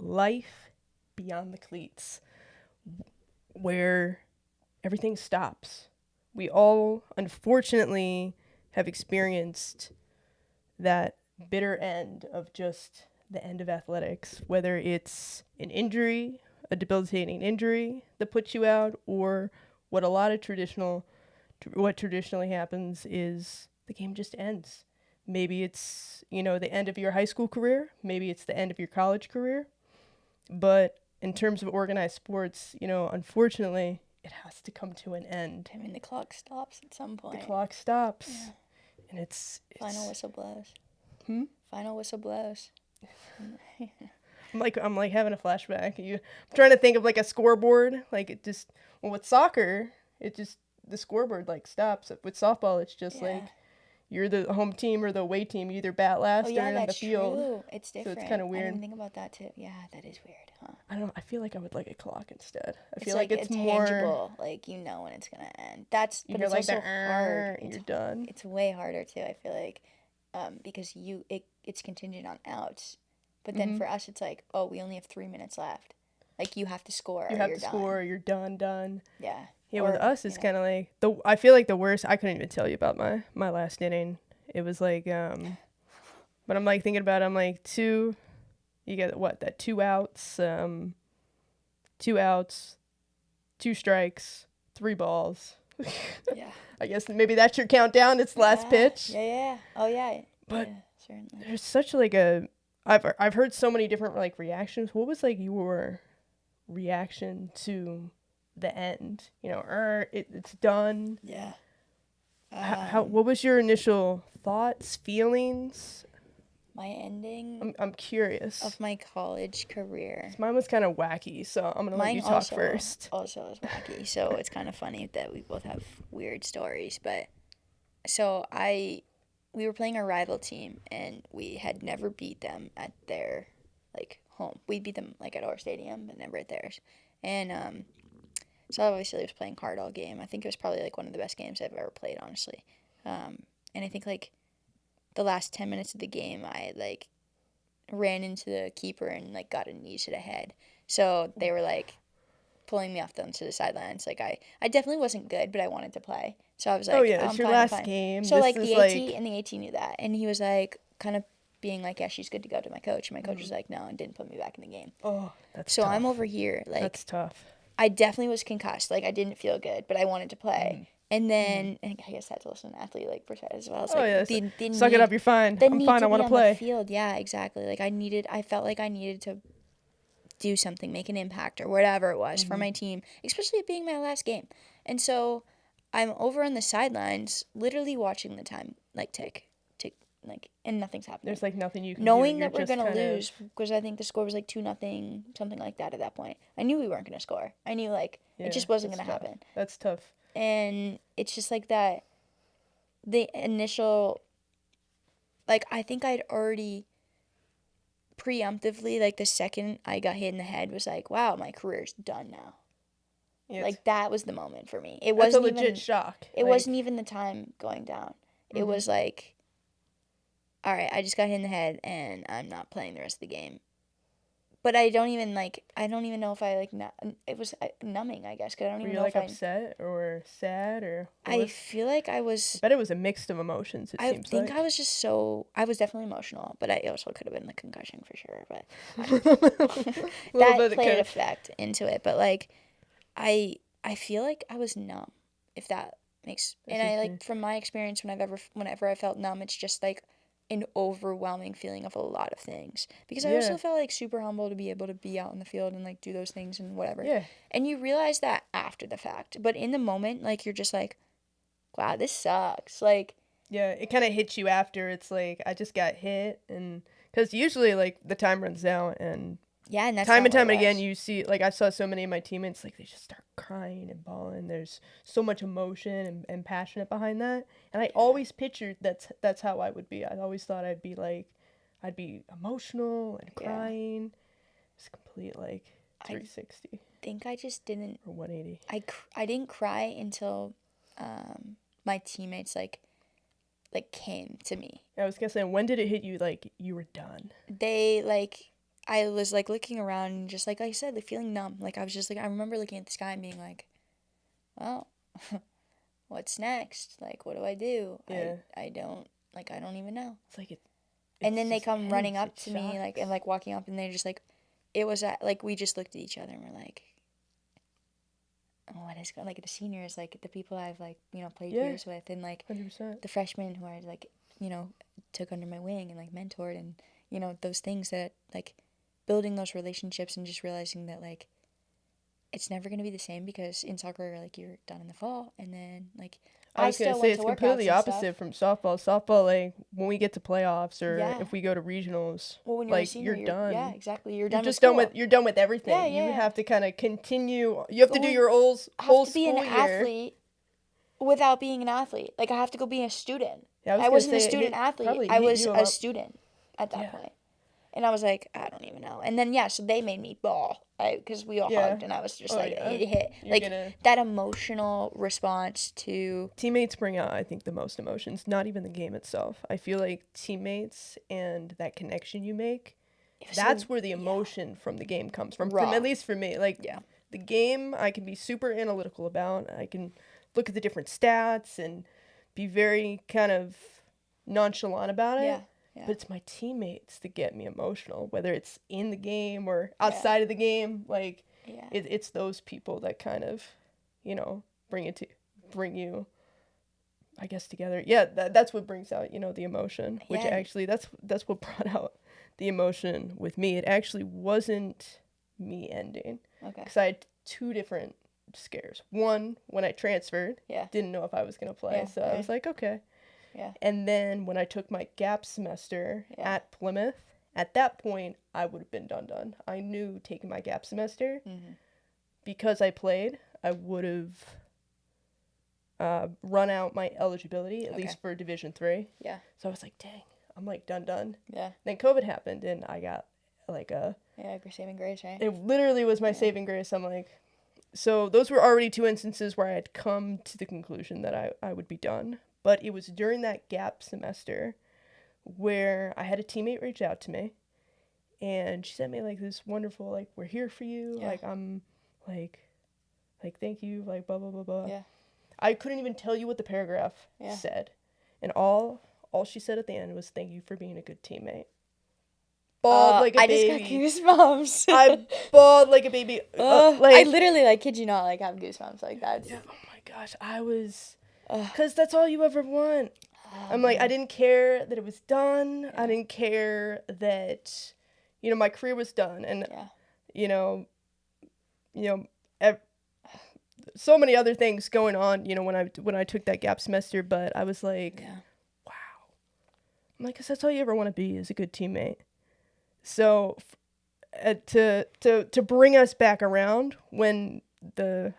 life beyond the cleats, where everything stops. We all, unfortunately, have experienced that bitter end of just the end of athletics, whether it's an injury, a debilitating injury that puts you out, or what traditionally happens is the game just ends. Maybe it's, the end of your high school career, maybe it's the end of your college career, but in terms of organized sports, unfortunately, it has to come to an end. I mean, the clock stops at some point. The clock stops. Yeah. And it's final whistle blows. Final whistle blows. I'm like having a flashback. I'm trying to think of like a scoreboard. Like it just, with soccer, the scoreboard like stops. With softball, it's just like you're the home team or the away team. You either bat last or in the field. True. It's different. So it's kind of weird. I didn't think about that too. Yeah, that is weird, huh? I don't know. I feel like I would like a clock instead. I feel like it's more tangible. Like you know when it's gonna end. But it's like also hard. You're done. It's way harder too. I feel like, because it's contingent on outs. But then for us, it's like, oh, we only have 3 minutes left. Like, you have to score. You have to score. You're done. Yeah. Yeah, with us, it's kind of like, I feel like the worst, I couldn't even tell you about my last inning. It was like, but I'm like thinking about it, I'm like, you get what, that 2 outs, 2 strikes, 3 balls. Yeah. I guess maybe that's your countdown. It's last pitch. Yeah. Oh, yeah. But certainly. There's such like I've heard so many different like reactions. What was like your reaction to the end? It's done. Yeah. What was your initial thoughts, feelings? My ending. I'm curious. Of my college career. Mine was kind of wacky, so I'm gonna let you talk first. Also was wacky, so it's kind of funny that we both have weird stories. But so we were playing a rival team, and we had never beat them at their, like, home. We beat them, like, at our stadium, but never at theirs. And, so obviously I was playing hard all game. I think it was probably, like, one of the best games I've ever played, honestly. And I think, like, the last 10 minutes of the game, I, like, ran into the keeper and, like, got a knee to the head. So they were, like, pulling me off them to the sidelines. Like, I definitely wasn't good, but I wanted to play. So I was like, it's your last game. So, like, the AT knew that. And he was, like, kind of being like, yeah, she's good to go to my coach. And my coach was like, no, and didn't put me back in the game. Oh, that's so tough. I'm over here. Like, that's tough. I definitely was concussed. Like, I didn't feel good, but I wanted to play. And then, and I guess I had to listen to an athlete, like, percent as well. It's like, suck it up, you're fine. I'm fine, I want to play. The field. Yeah, exactly. Like, I felt like I needed to do something, make an impact or whatever it was for my team, especially it being my last game. And so I'm over on the sidelines, literally watching the time, like, tick, like, and nothing's happening. There's, like, nothing you can Knowing do. that we're going to lose, because I think the score was, like, 2-0, something like that at that point. I knew we weren't going to score. I knew, like, it just wasn't going to happen. That's tough. And it's just, like, that, the initial, like, I think I'd already preemptively, like, the second I got hit in the head was like, wow, my career's done now. Yeah, like, that was the moment for me. It wasn't a legit shock. It wasn't even the time going down. It was like, all right, I just got hit in the head, and I'm not playing the rest of the game. But I don't even know if I, like, it was numbing, I guess, because I don't even know if I... Were you, like, upset or sad or... I feel like I was... I bet it was a mix of emotions, it seems like. I think I was just I was definitely emotional, but I also could have been the concussion for sure, but... that played an effect into it, but, like, I feel like I was numb, if that makes... And I, like, from my experience, whenever I felt numb, it's just, like, an overwhelming feeling of a lot of things, because I also felt like super humble to be able to be out in the field and, like, do those things and whatever. Yeah. And you realize that after the fact, but in the moment, like, you're just like, wow, this sucks. Like, yeah, it kind of hits you after. It's like, I just got hit, and because usually, like, the time runs out, and yeah, and that's time and time again, you see, like, I saw so many of my teammates, like, they just start crying and bawling. There's so much emotion and passionate behind that. And I always pictured that's how I would be. I always thought I'd be emotional and crying. It's complete, like, 360. I think I just didn't. Or 180. I didn't cry until my teammates, like came to me. I was going to say, when did it hit you, like, you were done? They, like... I was like looking around and just like I said, like feeling numb. Like I was just like, I remember looking at the sky and being like, well, what's next? Like, what do I do? Yeah. I don't, like, I don't even know. It's like And then they just come running ends. up to me, like, and like walking up, and they're just like, it was like we just looked at each other and we're like, oh, what is going, like the seniors, like the people I've like, you know, played years with, and like 100%. the freshmen who I like, you know, took under my wing and like mentored, and you know, those things that like building those relationships and just realizing that like it's never going to be the same, because in soccer, like, you're done in the fall, and then like I was going to say it's completely opposite from softball. Softball, like, when we get to playoffs or if we go to regionals, well, when you're like, a senior, you're done. Yeah, exactly. You're done. Just with school. you're done with everything. Yeah, yeah. You have to kind of continue. You have to do your whole school year. Be an athlete without being an athlete. Like, I have to go be a student. Yeah, I wasn't a student athlete. I was a student at that point. And I was like, I don't even know. And then, yeah, so they made me bawl, because we all hugged, and I was just it hit. Like, that emotional response to... Teammates bring out, I think, the most emotions, not even the game itself. I feel like teammates and that connection you make, that's where the emotion from the game comes from at least for me. Like, the game, I can be super analytical about. I can look at the different stats and be very kind of nonchalant about it. Yeah. But it's my teammates that get me emotional, whether it's in the game or outside of the game. Like, it's those people that kind of, you know, bring you, I guess, together. Yeah, that's what brings out, you know, the emotion, which actually that's what brought out the emotion with me. It actually wasn't me ending. Okay. Because I had two different scares. One, when I transferred, didn't know if I was going to play. So I was like, okay. Yeah. And then when I took my gap semester at Plymouth, at that point, I would have been done. I knew taking my gap semester, because I played, I would have run out my eligibility, at least for Division III. Yeah. So I was like, dang, I'm like done. Yeah. Then COVID happened, and I got like saving grace, right? It literally was my saving grace. I'm like, so those were already two instances where I had come to the conclusion that I would be done. But it was during that gap semester where I had a teammate reach out to me, and she sent me like this wonderful, like, we're here for you. Like, I'm like thank you, like, blah, blah, blah, blah. Yeah. I couldn't even tell you what the paragraph said. And all she said at the end was, thank you for being a good teammate. Bawled like a baby. I just got goosebumps. I bawled like a baby. I literally, like, kid you not, like, have goosebumps. Like, that's... Yeah, oh my gosh, I was... Because that's all you ever want. I'm like, I didn't care that it was done. Yeah. I didn't care that, you know, my career was done. And, you know, so many other things going on, you know, when I took that gap semester. But I was like, wow. I'm like, because that's all you ever want to be, is a good teammate. So to bring us back around when the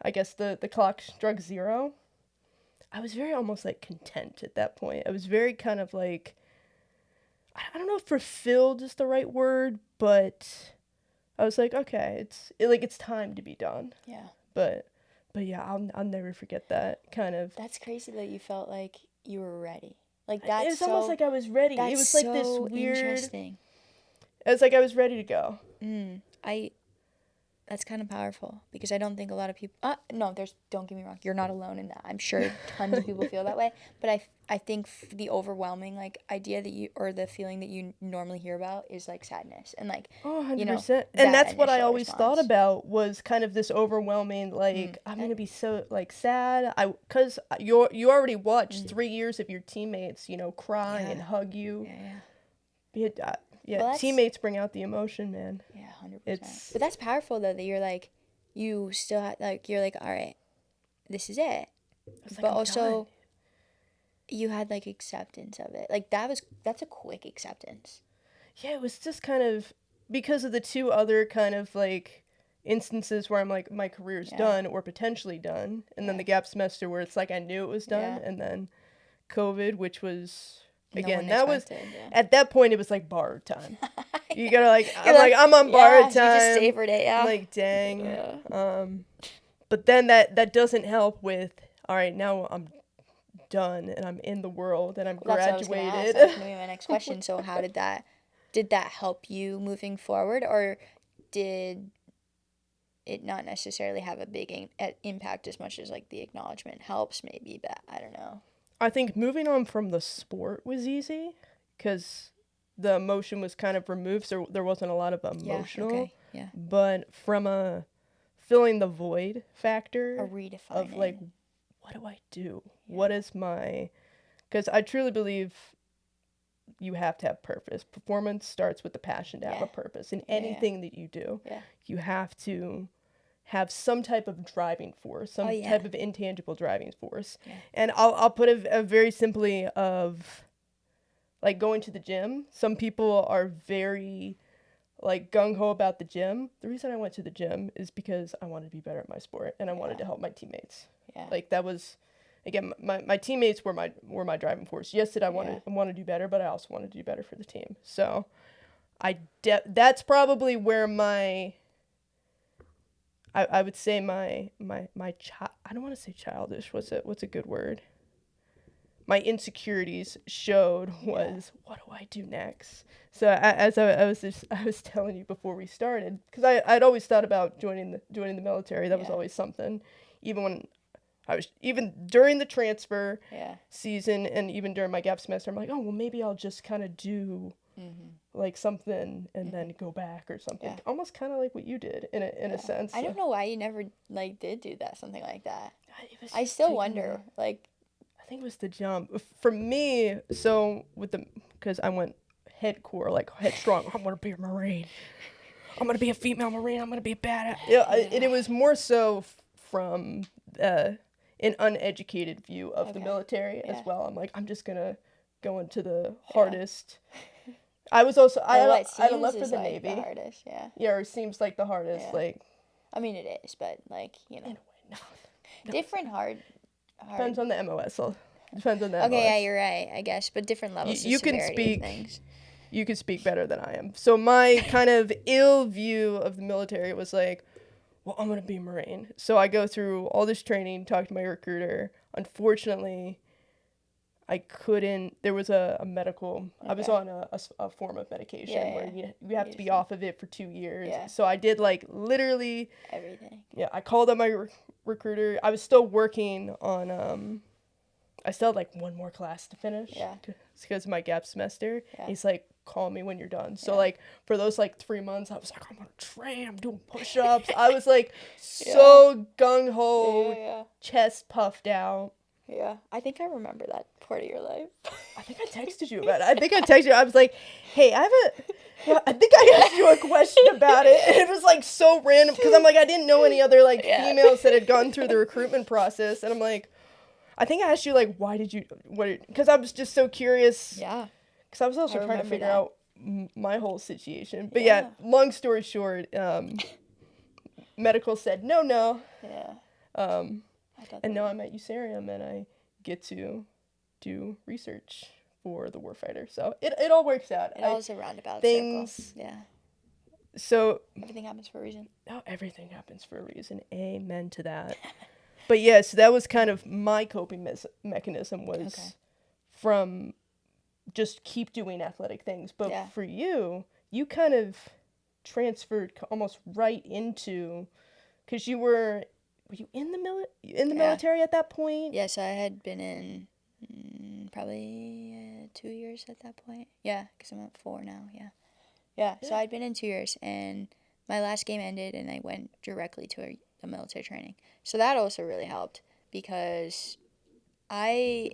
clock struck 0, I was very almost like content at that point. I was very kind of like, I don't know if fulfilled is the right word, but I was like, okay, it's time to be done. Yeah. But yeah, I'll never forget that kind of. That's crazy that you felt like you were ready. Like, that's It's almost like I was ready. It was like this weird. Interesting. It was like I was ready to go. That's kind of powerful, because I don't think a lot of people... don't get me wrong. You're not alone in that. I'm sure tons of people feel that way. But I think the overwhelming, like, idea that you... or the feeling that you normally hear about is, like, sadness. And, like, 100%. You know, and that's what I always thought about, was kind of this overwhelming, like, I'm going to be so, like, sad. Because you already watched 3 years of your teammates, you know, cry and hug you. Yeah, teammates bring out the emotion, man. Yeah, 100%. But that's powerful, though, that you're like, you still you're like, all right, this is it. But also, done. You had, like, acceptance of it. Like, that's a quick acceptance. Yeah, it was just kind of, because of the two other kind of, like, instances where I'm like, my career's done or potentially done. And then the gap semester where it's like, I knew it was done. Yeah. And then COVID, which was... Again, that was at that point. It was like borrowed time. You gotta I'm on borrowed time. You just savored it, yeah. I'm like, dang. Yeah. But then that doesn't help with. All right, now I'm done and I'm in the world and I'm graduated. That's gonna be my next question. So how did that did that help you moving forward, or did it not necessarily have a big impact as much as like the acknowledgement helps maybe, but I don't know. I think moving on from the sport was easy because the emotion was kind of removed, so there wasn't a lot of emotional. Yeah, okay, yeah. But from a filling the void factor A redefining. of like, what do I do? Yeah. What is my... Because I truly believe you have to have purpose. Performance starts with the passion to have a purpose. In anything that you do, you have to have some type of driving force, some type of intangible driving force. Yeah. And I'll put it very simply of, like, going to the gym. Some people are very, like, gung-ho about the gym. The reason I went to the gym is because I wanted to be better at my sport, and I wanted to help my teammates. Yeah. Like, that was... Again, my teammates were my driving force. Yes, I want to do better, but I also want to do better for the team. So, that's probably where I would say my I don't want to say childish. What's a good word? My insecurities showed was, what do I do next? So I was telling you before we started, because I'd always thought about joining the military. That was always something, even during the transfer season and even during my gap semester, I'm like, oh, well, maybe I'll just kind of do like something and then go back or something. Yeah. Almost kind of like what you did in a sense. I don't know why you never like did do that, something like that. I still wonder, like. I think it was the jump. For me, so because I went headcore, like headstrong. I'm going to be a Marine. I'm going to be a female Marine. I'm going to be a badass. And it was more so from an uneducated view of the military as well. I'm like, I'm just going to go into the hardest. I was also, I had left for the like Navy. The hardest, Yeah, or it seems like the hardest. Yeah. Like, I mean, it is, but like, you know. In a way, no. Different hard. Depends on the MOS. Depends on the MOS. Okay, yeah, you're right, I guess, but different levels of severity of things. You can speak better than I am. So my kind of ill view of the military was like, well, I'm going to be a Marine. So I go through all this training, talk to my recruiter. Unfortunately, I couldn't. There was a medical. Okay. I was on a form of medication where you have to be off of it for 2 years. Yeah. So I did like literally everything. Yeah, I called up my recruiter. I was still working on. I still had like one more class to finish. Yeah. Because of my gap semester. Yeah. He's like, call me when you're done. So like for those like 3 months, I was like, I'm gonna train. I'm doing push-ups. I was like so gung-ho, chest puffed out. Yeah, I think I remember that part of your life. I think I texted you about it. I was like, hey, I think I asked you a question about it. And it was like so random because I'm like, I didn't know any other like females that had gone through the recruitment process. And I'm like, I think I asked you like, because I was just so curious. Yeah. Because I was also trying to figure out my whole situation. But yeah, long story short, medical said, no. Yeah. And now I'm at USARIUM and I get to do research for the warfighter. So it all works out. It all is a roundabout circle. Yeah. So everything happens for a reason. Oh, everything happens for a reason. Amen to that. But yeah, so that was kind of my coping mechanism was from just keep doing athletic things. But for you kind of transferred almost right into, because were you in the military at that point? Yes, I had been in probably 2 years at that point. Yeah, because I'm at 4 now. Yeah. So I'd been in 2 years, and my last game ended, and I went directly to a military training. So that also really helped because I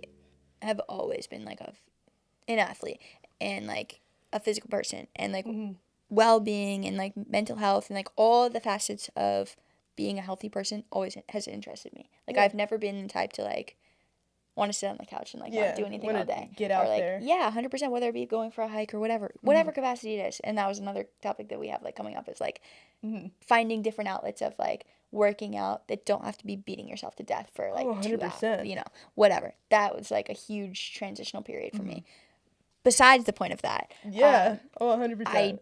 have always been like an athlete and like a physical person and like well-being and like mental health and like all the facets of being a healthy person always has interested me. Like I've never been the type to like want to sit on the couch and like not do anything all day. Get out or, like, there. Yeah, 100%. Whether it be going for a hike or whatever capacity it is. And that was another topic that we have like coming up is like finding different outlets of like working out that don't have to be beating yourself to death for like 2 hours. You know, whatever. That was like a huge transitional period for me. Besides the point of that. Yeah. 100%.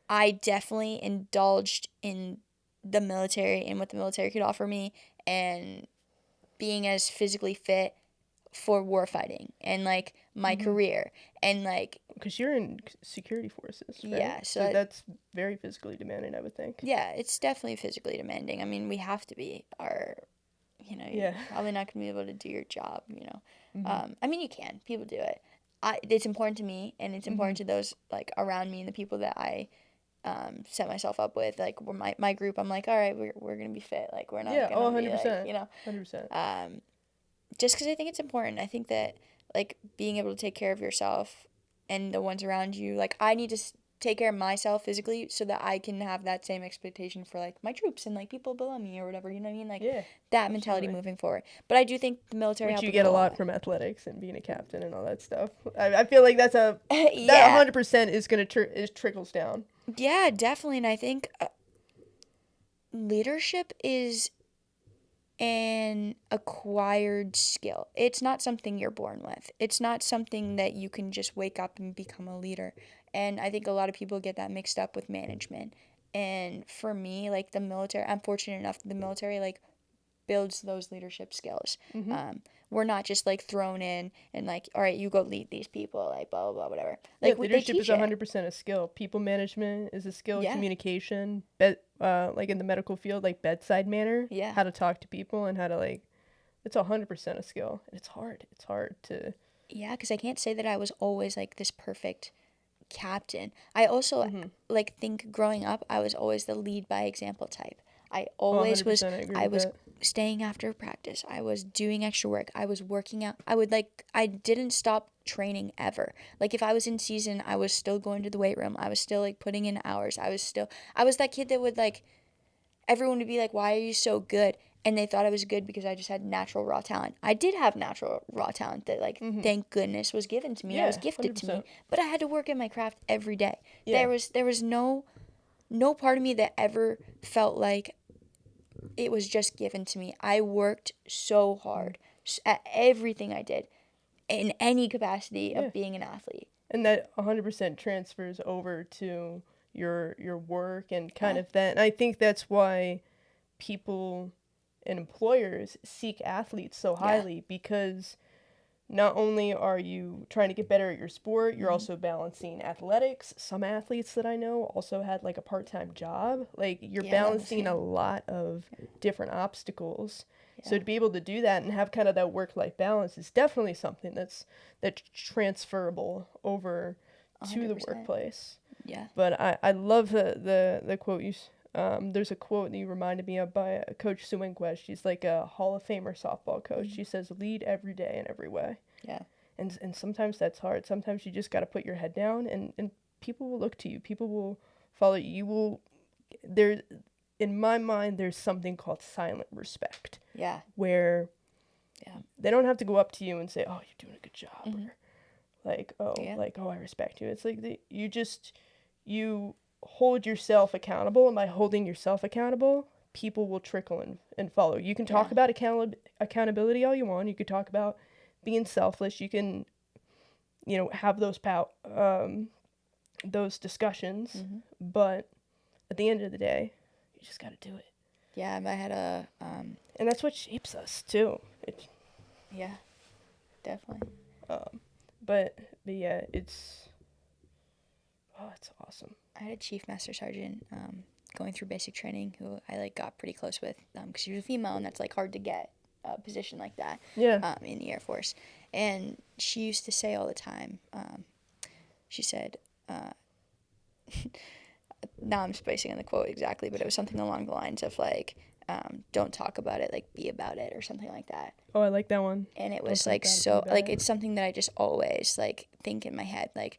I definitely indulged in the military and what the military could offer me and being as physically fit for war fighting. And like my career. And like, because you're in security forces, right? Yeah, so that's very physically demanding, I would think. Yeah, it's definitely physically demanding. I mean, we have to be. You're probably not gonna be able to do your job. I mean, you can. People do it. It's important to me, and it's important to those like around me and the people that I set myself up with. Like, we're my group. I'm like, all right, we're gonna be fit. Like, we're not gonna be 100%, like, 100%. Just because I think it's important. I think that like being able to take care of yourself and the ones around you. Like, I need to take care of myself physically so that I can have that same expectation for like my troops and like people below me or whatever. You know what I mean? Like, that mentality moving forward. But I do think the military, which you get a lot from athletics and being a captain and all that stuff. I feel like that's that 100% is gonna trickles down. Yeah, definitely. And I think leadership is an acquired skill. It's not something you're born with. It's not something that you can just wake up and become a leader. And I think a lot of people get that mixed up with management. And for me, like the military, I'm fortunate enough that the military like builds those leadership skills. We're not just like thrown in and like, all right, you go lead these people, like blah blah blah, whatever. Like, leadership is 100% a skill. People management is a skill. Communication, like in the medical field, like bedside manner. How to talk to people and how to like, it's 100% a skill. And it's hard. It's hard to. Yeah, because I can't say that I was always like this perfect captain. I also like think growing up, I was always the lead by example type. I always was. I was staying after practice. I was doing extra work. I was working out. I didn't stop training ever. Like, if I was in season, I was still going to the weight room. I was still like putting in hours. I was that kid that would like, everyone would be like, why are you so good? And they thought I was good because I just had natural raw talent. I did have natural raw talent that like, thank goodness was given to me. Yeah, I was gifted 100%. To me, but I had to work at my craft every day. Yeah. There was no part of me that ever felt like it was just given to me. I worked so hard at everything I did in any capacity of being an athlete. And that 100% transfers over to your work and kind of that. And I think that's why people and employers seek athletes so highly, because not only are you trying to get better at your sport, you're also balancing athletics. Some athletes that I know also had like a part-time job. Like, you're balancing a lot of different obstacles. So to be able to do that and have kind of that work-life balance is definitely something that's transferable over 100%. To the workplace. Yeah. But I love the quote you. There's a quote that you reminded me of by Coach Suenquest. She's like a Hall of Famer softball coach. She says, lead every day in every way. Yeah. And sometimes that's hard. Sometimes you just got to put your head down and people will look to you. People will follow you. You will, in my mind, there's something called silent respect. Yeah. Where they don't have to go up to you and say, oh, you're doing a good job. Or like, oh, I respect you. It's like you hold yourself accountable, and by holding yourself accountable, people will trickle and follow. You can talk about accountability all you want. You could talk about being selfless. You can, have those discussions, but at the end of the day, you just got to do it. Yeah, I had and that's what shapes us too. Yeah, definitely. But yeah, it's awesome. I had a chief master sergeant going through basic training who I like got pretty close with because she was a female, and that's like hard to get a position like that in the Air Force. And she used to say all the time, she said, now I'm spacing on the quote exactly, but it was something along the lines of like, don't talk about it, like be about it, or something like that. Oh, I like that one. And it was like, so like, it's something that I just always like think in my head, like,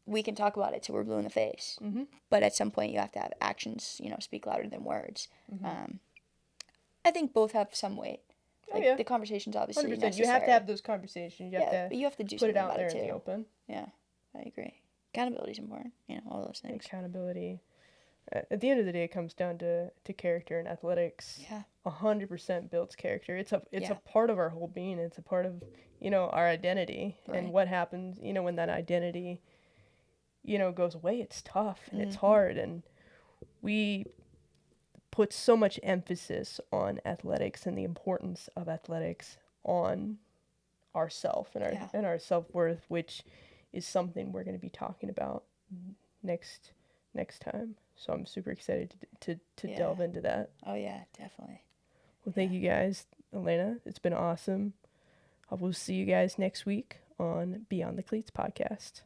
we can talk about it till we're blue in the face, but at some point you have to have actions, speak louder than words. I think both have some weight. Like, the conversation's obviously 100%. Necessary. You have to have those conversations. But you have to do put something it out about there it too. In the open. Yeah, I agree. Accountability is important. All those things. Accountability. At the end of the day, it comes down to character, and athletics. Yeah. 100% builds character. It's a part of our whole being. It's a part of our identity. Right. And what happens when that identity goes away. It's tough and it's hard, and we put so much emphasis on athletics and the importance of athletics on ourself and our self-worth, which is something we're going to be talking about next time. So I'm super excited to delve into that. Oh yeah, definitely. Well, thank you guys, Elena. It's been awesome. I will see you guys next week on Beyond the Cleats podcast.